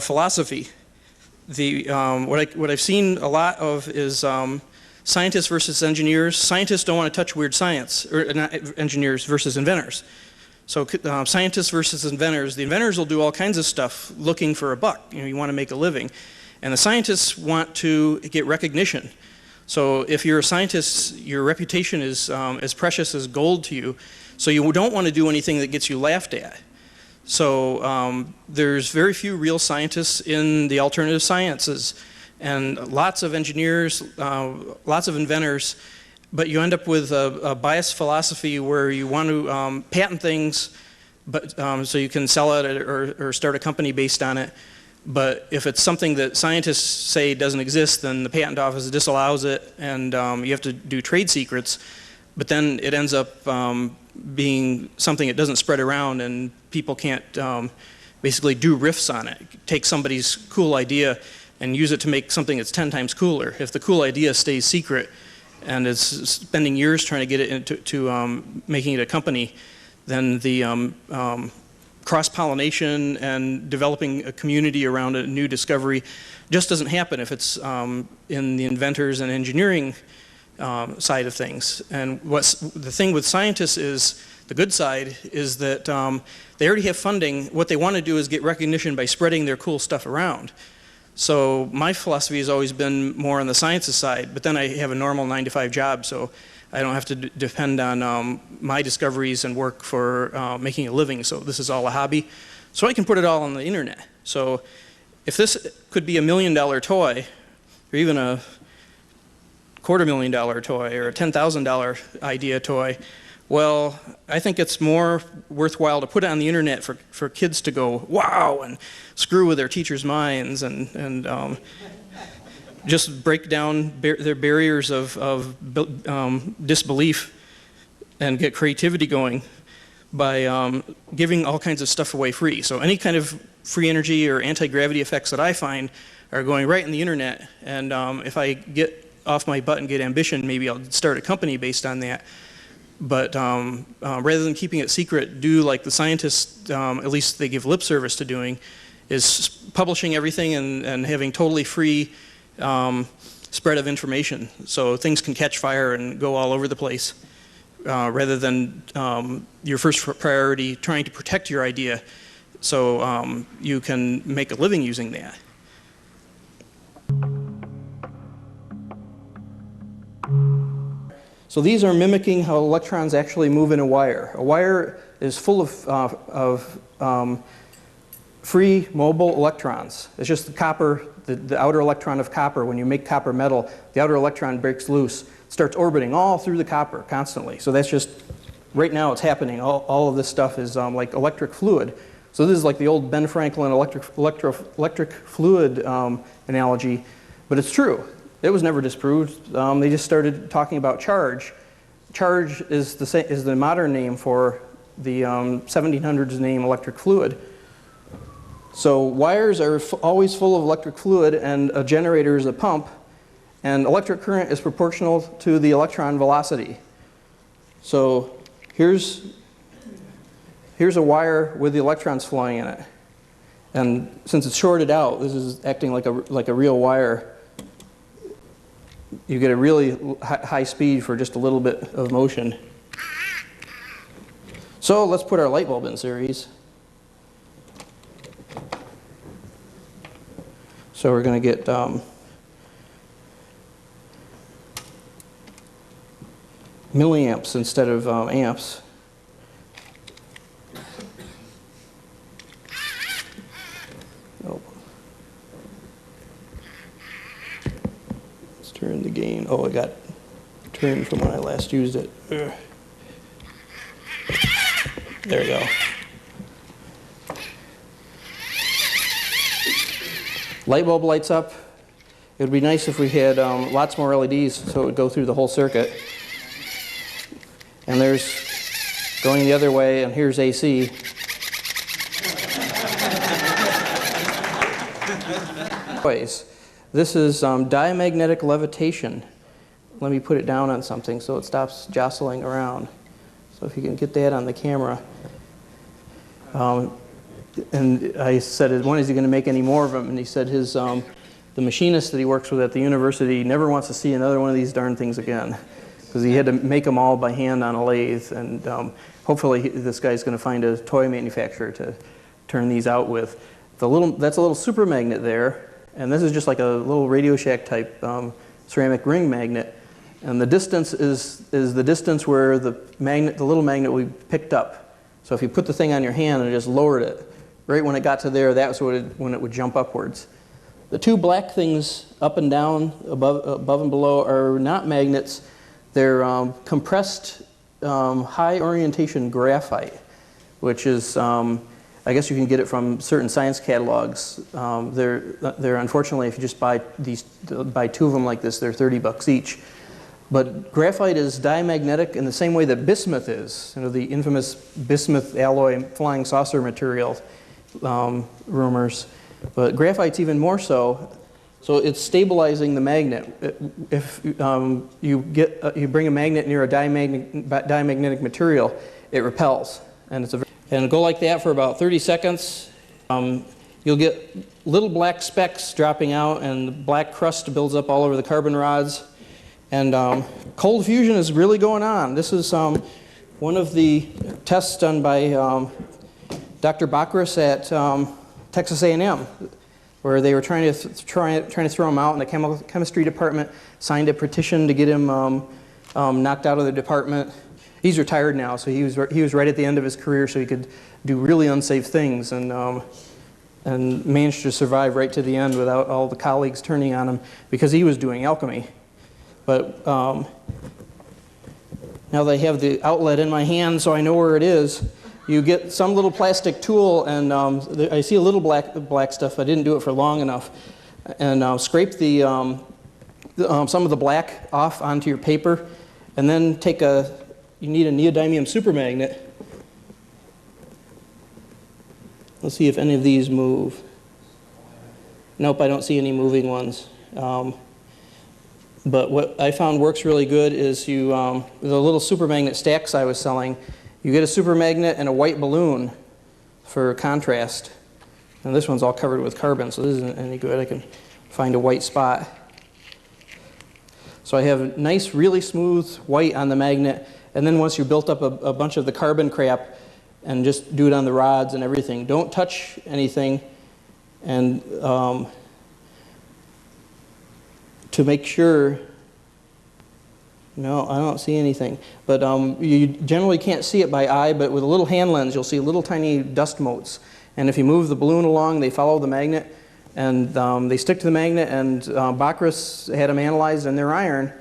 philosophy. What I've seen a lot of is scientists versus engineers. Scientists don't want to touch weird science, or not engineers versus inventors. So scientists versus inventors. The inventors will do all kinds of stuff looking for a buck. You want to make a living. And the scientists want to get recognition. So if you're a scientist, your reputation is as precious as gold to you. So you don't want to do anything that gets you laughed at. So there's very few real scientists in the alternative sciences, and lots of engineers, lots of inventors, but you end up with a biased philosophy where you want to patent things, but so you can sell it or start a company based on it. But if it's something that scientists say doesn't exist, then the patent office disallows it, and you have to do trade secrets. But then it ends up being something that doesn't spread around, and people can't basically do riffs on it. Take somebody's cool idea and use it to make something that's 10 times cooler. If the cool idea stays secret and is spending years trying to get it into making it a company, then the cross-pollination and developing a community around a new discovery just doesn't happen if it's in the inventors and engineering side of things. And the thing with scientists is, the good side is that they already have funding. What they want to do is get recognition by spreading their cool stuff around. So my philosophy has always been more on the sciences side, but then I have a normal 9-to-5 job, so I don't have to depend on my discoveries and work for making a living. So this is all a hobby. So I can put it all on the internet. So if this could be $1 million toy, or even a $250,000 toy, or a $10,000 idea toy, well, I think it's more worthwhile to put it on the internet for kids to go, wow, and screw with their teachers' minds, and just break down their barriers of disbelief and get creativity going by giving all kinds of stuff away free. So any kind of free energy or anti-gravity effects that I find are going right in the internet, and if I get off my butt and get ambition, maybe I'll start a company based on that. But rather than keeping it secret, do like the scientists, at least they give lip service to doing, is publishing everything and having totally free spread of information. So things can catch fire and go all over the place, rather than your first priority trying to protect your idea so you can make a living using that. So these are mimicking how electrons actually move in a wire. A wire is full of free mobile electrons. It's just the copper, the outer electron of copper. When you make copper metal, the outer electron breaks loose, starts orbiting all through the copper constantly. So that's just, right now it's happening. All of this stuff is like electric fluid. So this is like the old Ben Franklin electric fluid analogy, but it's true. It was never disproved. They just started talking about charge. Charge is the modern name for the 1700s name electric fluid. So wires are always full of electric fluid, and a generator is a pump, and electric current is proportional to the electron velocity. So here's a wire with the electrons flowing in it, and since it's shorted out, this is acting like a real wire. You get a really high speed for just a little bit of motion. So let's put our light bulb in series. So we're going to get milliamps instead of amps. Turn the gain. Oh, it got turned from when I last used it. Ugh. There we go. Light bulb lights up. It would be nice if we had lots more LEDs so it would go through the whole circuit. And there's going the other way, and here's AC. This is diamagnetic levitation. Let me put it down on something so it stops jostling around. So if you can get that on the camera. and I said, when is he going to make any more of them? And he said the machinist that he works with at the university never wants to see another one of these darn things again, because he had to make them all by hand on a lathe. And hopefully this guy's going to find a toy manufacturer to turn these out with. That's a little super magnet there, and this is just like a little Radio Shack type ceramic ring magnet. And the distance is the distance where the little magnet will be picked up. So if you put the thing on your hand and just lowered it, right when it got to there, that's when it would jump upwards. The two black things up and down, above and below, are not magnets. They're compressed high orientation graphite, which is, I guess you can get it from certain science catalogs. They're unfortunately, if you just buy two of them like this, they're $30 each. But graphite is diamagnetic in the same way that bismuth is, the infamous bismuth alloy flying saucer material rumors. But graphite's even more so. So it's stabilizing the magnet. If you bring a magnet near a diamagnetic material, it repels, and it'll go like that for about 30 seconds. You'll get little black specks dropping out, and the black crust builds up all over the carbon rods. And cold fusion is really going on. This is one of the tests done by Dr. Bockris at Texas A&M, where they were trying to throw him out, and the chemistry department signed a petition to get him knocked out of the department. He's retired now, so he was right at the end of his career, so he could do really unsafe things, and managed to survive right to the end without all the colleagues turning on him because he was doing alchemy. But now that I have the outlet in my hand, so I know where it is. You get some little plastic tool, and I see a little black stuff. I didn't do it for long enough, and scrape some of the black off onto your paper, and then you need a neodymium supermagnet. Let's see if any of these move. Nope, I don't see any moving ones. But what I found works really good is the little supermagnet stacks I was selling. You get a supermagnet and a white balloon for contrast. And this one's all covered with carbon, so this isn't any good. I can find a white spot. So I have nice, really smooth white on the magnet. And then once you've built up a bunch of the carbon crap, and just do it on the rods and everything. Don't touch anything. And to make sure, no, I don't see anything. But you generally can't see it by eye, but with a little hand lens, you'll see little tiny dust motes. And if you move the balloon along, they follow the magnet, and they stick to the magnet, and Bockris had them analyzed in their iron,